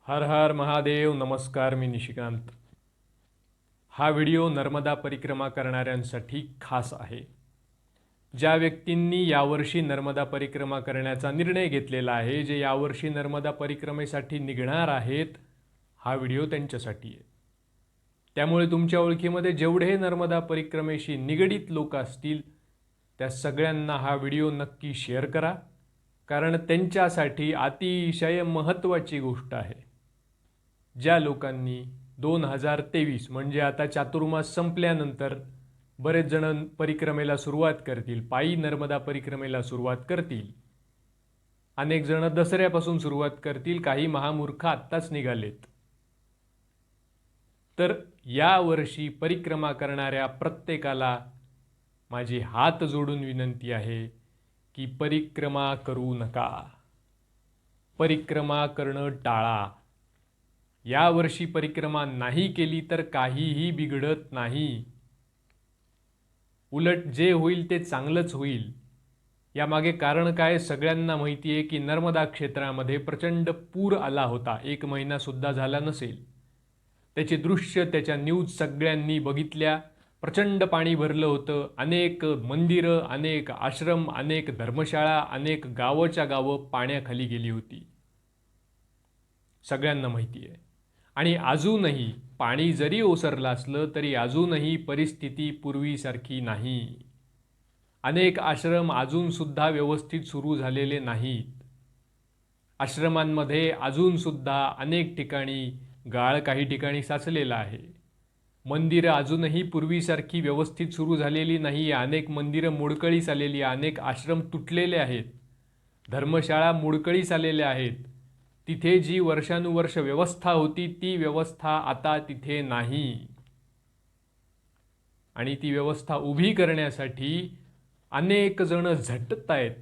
हर हर महादेव. नमस्कार, मी निशिकांत. हा व्हिडिओ नर्मदा परिक्रमा करणाऱ्यांसाठी खास आहे. ज्या व्यक्तींनी यावर्षी नर्मदा परिक्रमा करण्याचा निर्णय घेतलेला आहे, जे यावर्षी नर्मदा परिक्रमेसाठी निघणार आहेत, हा व्हिडिओ त्यांच्यासाठी आहे. त्यामुळे तुमच्या ओळखीमध्ये जेवढे नर्मदा परिक्रमेशी निगडित लोक असतील त्या सगळ्यांना हा व्हिडिओ नक्की शेअर करा, कारण त्यांच्यासाठी अतिशय महत्त्वाची गोष्ट आहे. ज्या लोकांनी 2023 म्हणजे आता चातुर्मास संपल्यानंतर बरेच जण परिक्रमेला सुरुवात करतील, पायी नर्मदा परिक्रमेला सुरुवात करतील. अनेक जण दसऱ्यापासून सुरुवात करतील, काही महामूर्ख आत्ताच निघालेत. तर यावर्षी परिक्रमा करणाऱ्या प्रत्येकाला माझी हात जोडून विनंती आहे की परिक्रमा करू नका. परिक्रमा करणं टाळा. यावर्षी परिक्रमा नाही केली तर काहीही बिघडत नाही. उलट जे होईल ते चांगलंच होईल. यामागे कारण काय सगळ्यांना माहिती आहे की नर्मदा क्षेत्रामध्ये प्रचंड पूर आला होता. 1 महिना सुद्धा झाला नसेल. त्याचे दृश्य, त्याच्या न्यूज सगळ्यांनी बघितल्या. प्रचंड पाणी भरलं होतं. अनेक मंदिरं, अनेक आश्रम, अनेक धर्मशाळा, अनेक गावोच्या गावं पाण्याखाली गेली होती. सगळ्यांना माहिती आहे. आणि अजूनही पाणी जरी ओसरलं असलं तरी अजूनही परिस्थिती पूर्वीसारखी नाही. अनेक आश्रम अजूनसुद्धा व्यवस्थित सुरू झालेले नाहीत. आश्रमांमध्ये अजूनसुद्धा अनेक ठिकाणी गाळ, काही ठिकाणी साचलेला आहे. मंदिरं अजूनही पूर्वीसारखी व्यवस्थित सुरू झालेली नाही. अनेक मंदिरं मोडकळीस आलेली, अनेक आश्रम तुटलेले आहेत. धर्मशाळा मोडकळीस आलेल्या आहेत. तिथे जी वर्षानुवर्ष व्यवस्था होती ती व्यवस्था आता तिथे नाही. आणि ती व्यवस्था उभी करण्यासाठी अनेक जण झटत आहेत.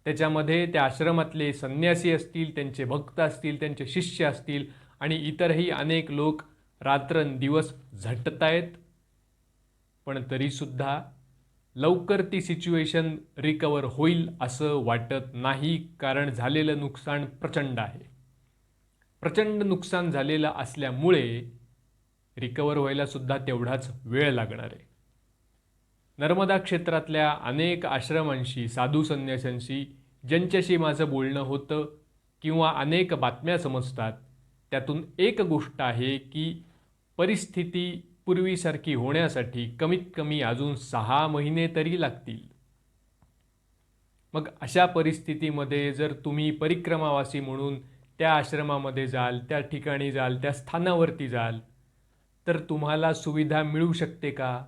त्याच्यामध्ये त्या आश्रमातले संन्यासी असतील, त्यांचे भक्त असतील, त्यांचे शिष्य असतील आणि इतरही अनेक लोक रात्रंदिवस झटत आहेत. पण तरीसुद्धा लवकर ती सिच्युएशन रिकवर होईल असं वाटत नाही, कारण झालेलं नुकसान प्रचंड आहे. प्रचंड नुकसान झालेलं असल्यामुळे रिकवर व्हायला सुद्धा तेवढाच वेळ लागणार आहे. नर्मदा क्षेत्रातल्या अनेक आश्रमांशी, साधू संन्याशांशी ज्यांच्याशी माझं बोलणं होतं किंवा अनेक बातम्या समजतात, त्यातून एक गोष्ट आहे की परिस्थिती पूर्वीसारखी होण्यासाठी कमीत कमी अजून 6 महिने तरी लागतील. मग अशा परिस्थितीमध्ये जर तुम्ही परिक्रमावासी म्हणून त्या आश्रमामध्ये जाल, त्या ठिकाणी जाल, त्या स्थानावरती जाल, तर तुम्हाला सुविधा मिळू शकते का?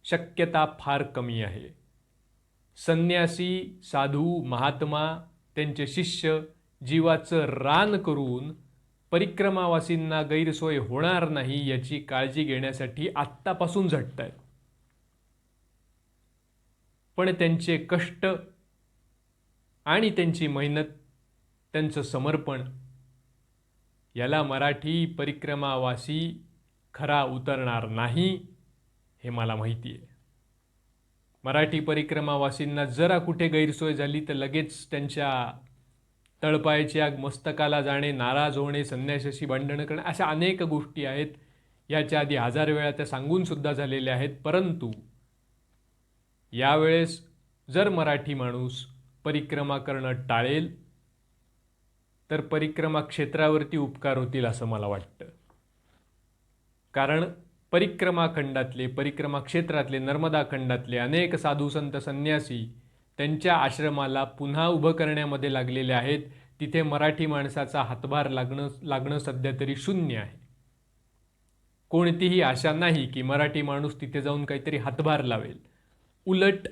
शक्यता फार कमी आहे. संन्यासी, साधू, महात्मा, त्यांचे शिष्य जीवाचं रान करून परिक्रमावासींना गैरसोय होणार नाही याची काळजी घेण्यासाठी आत्तापासून झटतायत. पण त्यांचे कष्ट आणि त्यांची मेहनत, त्यांचं समर्पण याला मराठी परिक्रमावासी खरा उतरणार नाही हे मला माहिती आहे. मराठी परिक्रमावासींना जरा कुठे गैरसोय झाली तर लगेच त्यांच्या तळपायाची आग मस्तकाला जाणे, नाराज होणे, संन्याशाशी भांडणं करणे, अशा अनेक गोष्टी आहेत. याच्या आधी 1000 वेळा त्या सांगून सुद्धा झालेल्या आहेत. परंतु यावेळेस जर मराठी माणूस परिक्रमा करणं टाळेल तर परिक्रमा क्षेत्रावरती उपकार होतील असं मला वाटतं. कारण परिक्रमा खंडातले, परिक्रमा क्षेत्रातले, नर्मदा खंडातले अनेक साधू संत संन्यासी त्यांच्या आश्रमाला पुन्हा उभं करण्यामध्ये लागलेले आहेत. तिथे मराठी माणसाचा हातभार लागणं सध्या तरी शून्य आहे. कोणतीही आशा नाही की मराठी माणूस तिथे जाऊन काहीतरी हातभार लावेल. उलट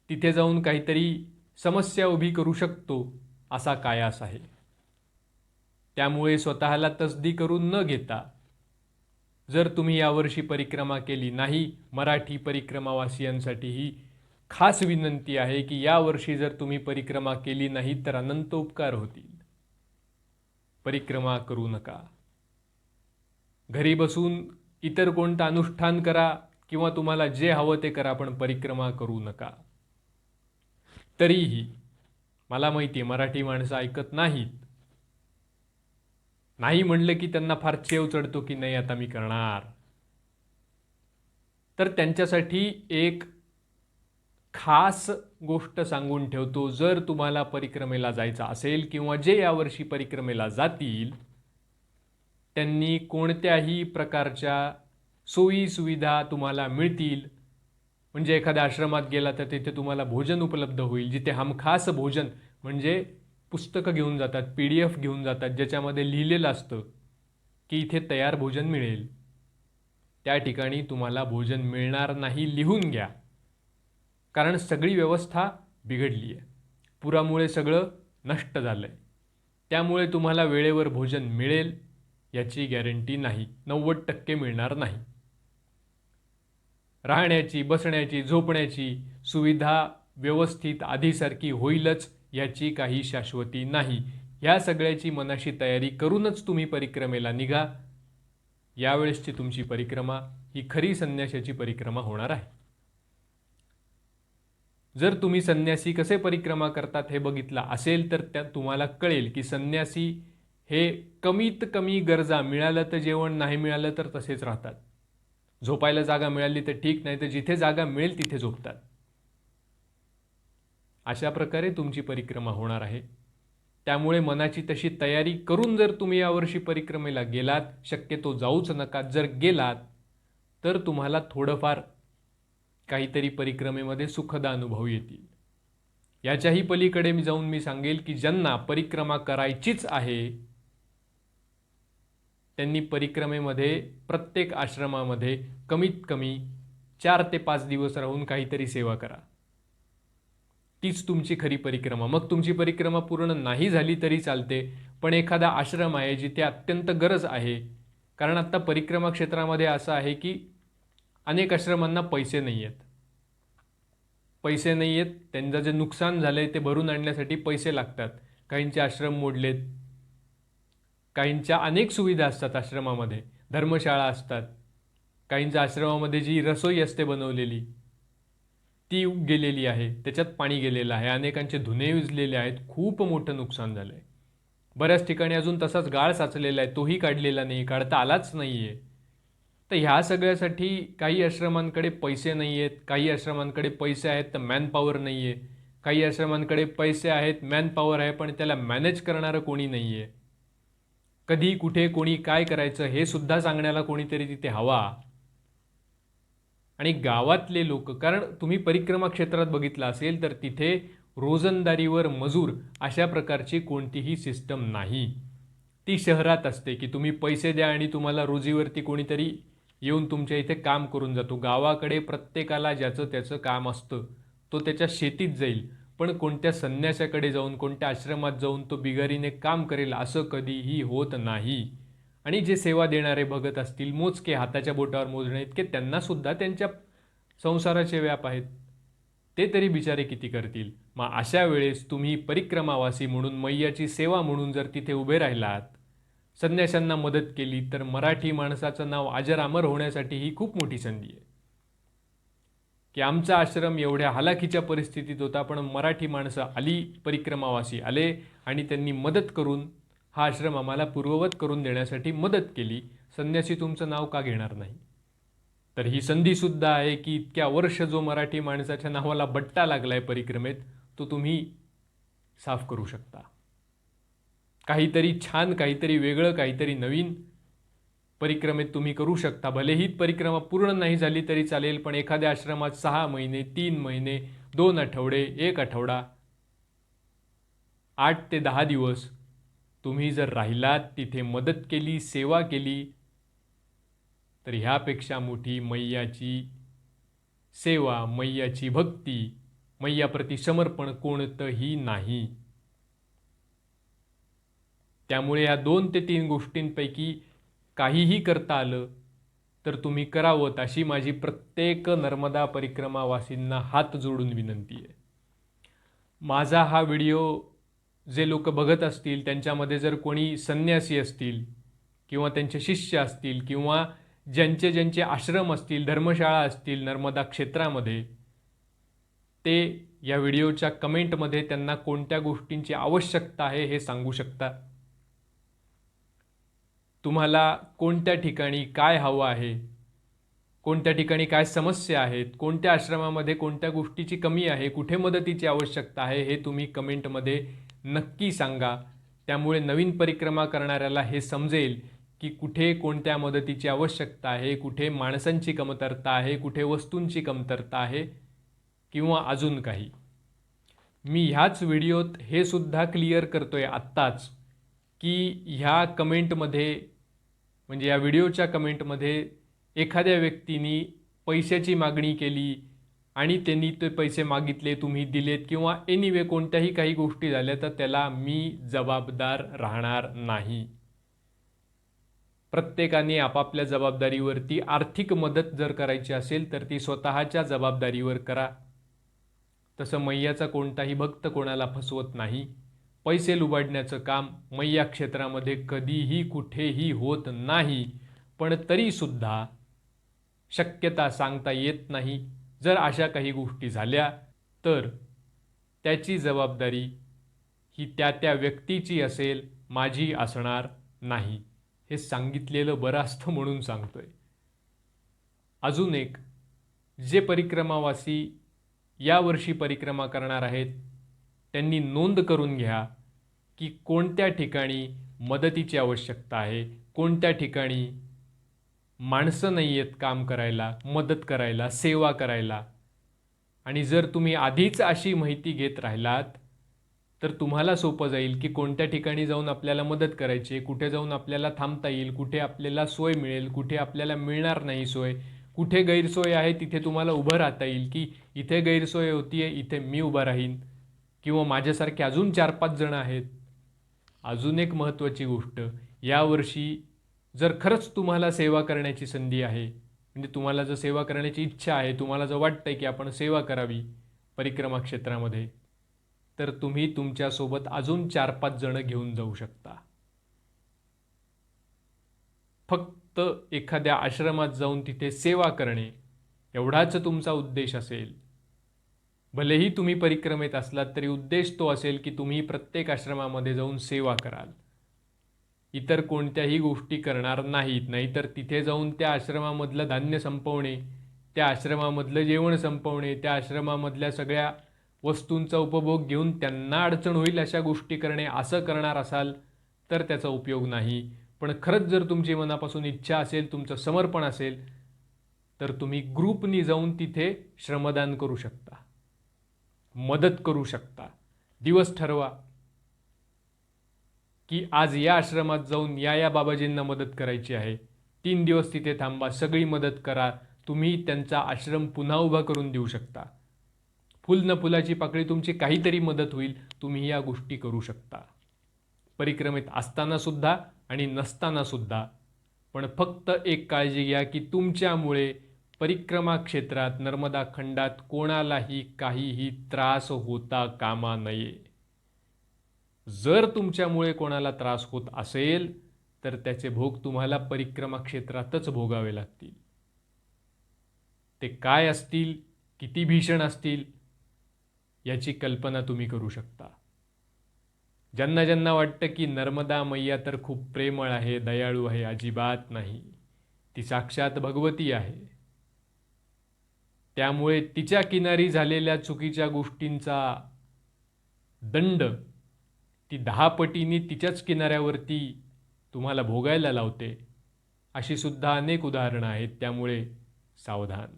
तिथे जाऊन काहीतरी समस्या उभी करू शकतो असा कायास आहे. त्यामुळे स्वतःला तसदी करून न घेता जर तुम्ही यावर्षी परिक्रमा केली नाही, मराठी परिक्रमावासियांसाठी ही खास विनंती आहे की यावर्षी जर तुम्ही परिक्रमा केली नाही तर अनंत उपकार होतील. परिक्रमा करू नका. घरी बसून इतर कोणतं अनुष्ठान करा किंवा तुम्हाला जे हवं ते करा, पण परिक्रमा करू नका. तरीही मला माहिती आहे मराठी माणसं ऐकत नाहीत. नाही म्हणलं की त्यांना फार चेव चढतो की नाही आता मी करणार. तर त्यांच्यासाठी एक खास गोष्ट सांगून ठेवतो. जर तुम्हाला परिक्रमेला जायचं असेल किंवा जे यावर्षी परिक्रमेला जातील त्यांनी कोणत्याही प्रकारच्या सोयी सुविधा तुम्हाला मिळतील. म्हणजे एखाद्या आश्रमात गेला तर तिथे तुम्हाला भोजन उपलब्ध होईल, जिथे हमखास भोजन म्हणजे पुस्तकं घेऊन जातात, PDF घेऊन जातात, ज्याच्यामध्ये लिहिलेलं असतं की इथे तयार भोजन मिळेल. त्या ठिकाणी तुम्हाला भोजन मिळणार नाही, लिहून घ्या. कारण सगळी व्यवस्था बिघडली आहे. पुरामुळे सगळं नष्ट झालं आहे. त्यामुळे तुम्हाला वेळेवर भोजन मिळेल याची गॅरंटी नाही, 90% मिळणार नाही. राहण्याची, बसण्याची, झोपण्याची सुविधा व्यवस्थित आधीसारखी होईलच याची काही शाश्वती नाही. ह्या सगळ्याची मनाशी तयारी करूनच तुम्ही परिक्रमेला निघा. यावेळेसची तुमची परिक्रमा ही खरी संन्याशाची परिक्रमा होणार आहे. जर तुम्ही संन्यासी कसे परिक्रमा करतात हे बघितलं असेल तर त्यात तुम्हाला कळेल की संन्यासी हे कमीत कमी गरजा, मिळालं तर जेवण, नाही मिळालं तर तसेच राहतात. झोपायला जागा मिळाली तर ठीक, नाही तर जिथे जागा मिळेल तिथे झोपतात. अशा प्रकारे तुमची परिक्रमा होणार आहे. त्यामुळे मनाची तशी तयारी करून जर तुम्ही यावर्षी परिक्रमेला गेलात, शक्यतो जाऊच नका. जर गेलात तर तुम्हाला थोडंफार काहीतरी परिक्रमेमध्ये सुखद अनुभव येतील. याच्याही पलीकडे मी सांगेल की ज्यांना परिक्रमा करायचीच आहे त्यांनी परिक्रमेमध्ये प्रत्येक आश्रमामध्ये कमीत कमी 4 ते 5 दिवस राहून काहीतरी सेवा करा. तीच तुमची खरी परिक्रमा. मग तुमची परिक्रमा पूर्ण नाही झाली तरी चालते, पण एखादा आश्रम आहे जिथे अत्यंत गरज आहे. कारण आता परिक्रमा क्षेत्रामध्ये असं आहे की अनेक आश्रमांना पैसे नाही आहेत. पैसे नाही आहेत, त्यांचं जे नुकसान झालंय ते भरून आणण्यासाठी पैसे लागतात. काहींचे आश्रम मोडलेत, काहींच्या अनेक सुविधा असतात आश्रमामध्ये, धर्मशाळा असतात, काहींच्या आश्रमामध्ये जी रसोई असते बनवलेली ती गेलेली आहे, त्याच्यात पाणी गेलेलं आहे, अनेकांचे धुणे विजलेले आहेत, खूप मोठं नुकसान झालं आहे. बऱ्याच ठिकाणी अजून तसाच गाळ साचलेला आहे, तोही काढलेला नाही, काढता आलाच नाही आहे. तर ह्या सगळ्यासाठी काही आश्रमांकडे पैसे नाही आहेत, काही आश्रमांकडे पैसे आहेत तर मॅनपॉवर नाही आहे, काही आश्रमांकडे पैसे आहेत, मॅनपॉवर आहे, पण त्याला मॅनेज करणारं कोणी नाही आहे. कधी कुठे कोणी काय करायचं हे सुद्धा सांगण्याला कोणीतरी तिथे हवा. आणि गावातले लोक, कारण तुम्ही परिक्रमा क्षेत्रात बघितलं असेल तर तिथे रोजंदारीवर मजूर अशा प्रकारची कोणतीही सिस्टम नाही. ती शहरात असते की तुम्ही पैसे द्या आणि तुम्हाला रोजीवरती कोणीतरी येऊन तुमच्या इथे काम करून जातो. गावाकडे प्रत्येकाला ज्याचं त्याचं काम असतं, तो त्याच्या शेतीत जाईल, पण कोणत्या संन्यासाकडे जाऊन, कोणत्या आश्रमात जाऊन तो बिगारीने काम करेल असं कधीही होत नाही. आणि जे सेवा देणारे बघत असतील मोजके, हाताच्या बोटावर मोजणे इतके, त्यांना सुद्धा त्यांच्या संसाराचे व्याप आहेत, ते तरी बिचारे किती करतील. मग अशा वेळेस तुम्ही परिक्रमावासी म्हणून, मैयाची सेवा म्हणून जर तिथे उभे राहिलात, संन्याशांना मदत केली, तर मराठी माणसाचं नाव अजरामर होण्यासाठी ही खूप मोठी संधी आहे. की आमचा आश्रम एवढ्या हालाखीच्या परिस्थितीत होता, पण मराठी माणसं आली, परिक्रमावासी आले आणि त्यांनी मदत करून हा आश्रम आम्हाला पूर्ववत करून देण्यासाठी मदत केली. संन्यासी तुमचं नाव का घेणार नाही? तर ही संधीसुद्धा आहे की इतक्या वर्ष जो मराठी माणसाच्या नावाला बट्टा लागलाय परिक्रमेत, तो तुम्ही साफ करू शकता. काहीतरी छान, काहीतरी वेगळं, काहीतरी नवीन परिक्रमेत तुम्ही करू शकता. भले ही परिक्रमा पूर्ण नाही झाली तरी चालेल, पण एखाद्या आश्रमात 6 महिने, 3 महिने, 2 आठवडे, 1 आठवडा, 8 ते 10 दिवस तुम्ही जर राहिलात, तिथे मदत केली, सेवा केली, तर ह्यापेक्षा मोठी मैयाची सेवा, मैयाची भक्ती, मैयाप्रती समर्पण कोणतंही नाही. त्यामुळे या 2 ते 3 गोष्टींपैकी काहीही करता आलं तर तुम्ही करावं, अशी माझी प्रत्येक नर्मदा परिक्रमावासींना हात जोडून विनंती आहे. माझा हा व्हिडिओ जे लोक बघत असतील त्यांच्यामध्ये जर कोणी संन्यासी असतील किंवा त्यांचे शिष्य असतील किंवा ज्यांचे ज्यांचे आश्रम असतील, धर्मशाळा असतील नर्मदा क्षेत्रामध्ये, ते या व्हिडिओच्या कमेंटमध्ये त्यांना कोणत्या गोष्टींची आवश्यकता आहे हे सांगू शकता. तुम्हाला कोणत्या ठिकाणी काय हवं आहे, कोणत्या ठिकाणी काय समस्या आहेत, कोणत्या आश्रमामध्ये कोणत्या गोष्टीची कमी आहे, कुठे मदतीची आवश्यकता आहे, हे तुम्ही कमेंटमध्ये नक्की सांगा. त्यामुळे नवीन परिक्रमा करणाऱ्याला हे समजेल की कुठे कोणत्या मदतीची आवश्यकता आहे, कुठे माणसांची कमतरता आहे, कुठे वस्तूंची कमतरता आहे किंवा अजून काही. मी ह्याच व्हिडिओत हे सुद्धा क्लिअर करतोय आत्ताच की ह्या कमेंटमध्ये, म्हणजे या व्हिडिओच्या कमेंटमध्ये एखाद्या व्यक्तीने पैशाची मागणी केली आणि त्यांनी ते पैसे मागितले, तुम्ही दिलेत किंवा एनिवे कोणत्याही काही गोष्टी झाल्या तर त्याला मी जबाबदार राहणार नाही. प्रत्येकाने आपापल्या जबाबदारीवरती आर्थिक मदत जर करायची असेल तर ती स्वतःच्या जबाबदारीवर करा. तसं मैयाचा कोणताही भक्त कोणाला फसवत नाही. पैसे लुबाडण्याचं काम मैया क्षेत्रामध्ये कधीही कुठेही होत नाही. पण तरीसुद्धा शक्यता सांगता येत नाही. जर अशा काही गोष्टी झाल्या तर त्याची जबाबदारी ही त्या व्यक्तीची असेल, माझी असणार नाही. हे सांगितलेलं बरं असतं म्हणून सांगतोय. अजून एक, जे परिक्रमावासी यावर्षी परिक्रमा करणार आहेत त्यांनी नोंद करून घ्या की कोणत्या ठिकाणी मदतीची आवश्यकता आहे, कोणत्या ठिकाणी माणसं नाही आहेत काम करायला, मदत करायला, सेवा करायला. आणि जर तुम्ही आधीच अशी माहिती घेत राहिलात तर तुम्हाला सोपं जाईल की कोणत्या ठिकाणी जाऊन आपल्याला मदत करायची, कुठे जाऊन आपल्याला थांबता येईल, कुठे आपल्याला सोय मिळेल, कुठे आपल्याला मिळणार नाही सोय, कुठे गैरसोय आहे तिथे तुम्हाला उभं राहता येईल की इथे गैरसोय होती आहे, इथे मी उभा राहीन किंवा माझ्यासारखे अजून 4-5 जण आहेत. अजून एक महत्त्वाची गोष्ट, यावर्षी जर खरंच तुम्हाला सेवा करण्याची संधी आहे, म्हणजे तुम्हाला जर सेवा करण्याची इच्छा आहे, तुम्हाला जर वाटतंय की आपण सेवा करावी परिक्रमा क्षेत्रामध्ये, तर तुम्ही तुमच्यासोबत अजून 4-5 जण घेऊन जाऊ शकता. फक्त एखाद्या आश्रमात जाऊन तिथे सेवा करणे एवढाच तुमचा उद्देश असेल. भलेही तुम्ही परिक्रमेत असलात तरी उद्देश तो असेल की तुम्ही प्रत्येक आश्रमामध्ये जाऊन सेवा कराल, इतर कोणत्याही गोष्टी करणार नाहीत. नाहीतर तिथे जाऊन त्या आश्रमामधलं धान्य संपवणे, त्या आश्रमामधलं जेवण संपवणे, त्या आश्रमामधल्या सगळ्या वस्तूंचा उपभोग घेऊन त्यांना अडचण होईल अशा गोष्टी करणे, असं करणार असाल तर त्याचा उपयोग नाही. पण खरंच जर तुमची मनापासून इच्छा असेल, तुमचं समर्पण असेल, तर तुम्ही ग्रुपनी जाऊन तिथे श्रमदान करू शकता, मदत करू शकता. दिवस ठरवा की आज या आश्रमात जाऊन या बाबाजींना मदत करायची आहे. 3 दिवस तिथे थांबा, सगळी मदत करा. तुम्ही त्यांचा आश्रम पुन्हा उभा करून देऊ शकता. फुल न फुलाची पाकळी तुमची काहीतरी मदत होईल. तुम्ही या गोष्टी करू शकता, परिक्रमेत असताना सुद्धा आणि नसताना सुद्धा. पण फक्त एक काळजी घ्या की तुमच्यामुळे परिक्रमा क्षेत्रात, नर्मदा खंडात कोणालाही काहीही त्रास होता कामा नये. जर तुमच्यामुळे कोणाला त्रास होत असेल तर त्याचे भोग तुम्हाला परिक्रमा क्षेत्रातच भोगावे लागतील. ते काय असतील, किती भीषण असतील याची कल्पना तुम्ही करू शकता. ज्यांना ज्यांना वाटतं की नर्मदा मैया तर खूप प्रेमळ आहे, दयाळू आहे, अजिबात नाही. ती साक्षात भगवती आहे. त्यामुळे तिच्या किनारी झालेल्या चुकीच्या गोष्टींचा दंड ती 10 पटीने तिच्याच किनाऱ्यावरती तुम्हाला भोगायला लावते. अशी सुद्धा अनेक उदाहरणं आहेत. त्यामुळे सावधान.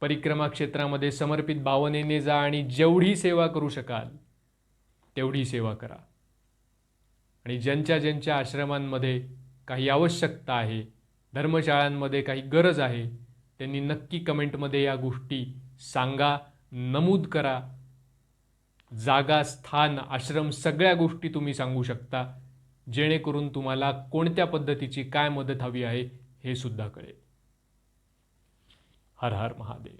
परिक्रमा क्षेत्रामध्ये समर्पित भावनेने जा आणि जेवढी सेवा करू शकाल तेवढी सेवा करा. आणि ज्यांच्या ज्यांच्या आश्रमांमध्ये काही आवश्यकता आहे, धर्मशाळांमध्ये काही गरज आहे, त्यांनी नक्की कमेंटमध्ये या गोष्टी सांगा, नमूद करा. जागा, स्थान, आश्रम सगळ्या गोष्टी तुम्ही सांगू शकता, जेणेकरून तुम्हाला कोणत्या पद्धतीची काय मदत हवी आहे हे सुद्धा कळेल. हर हर महादेव.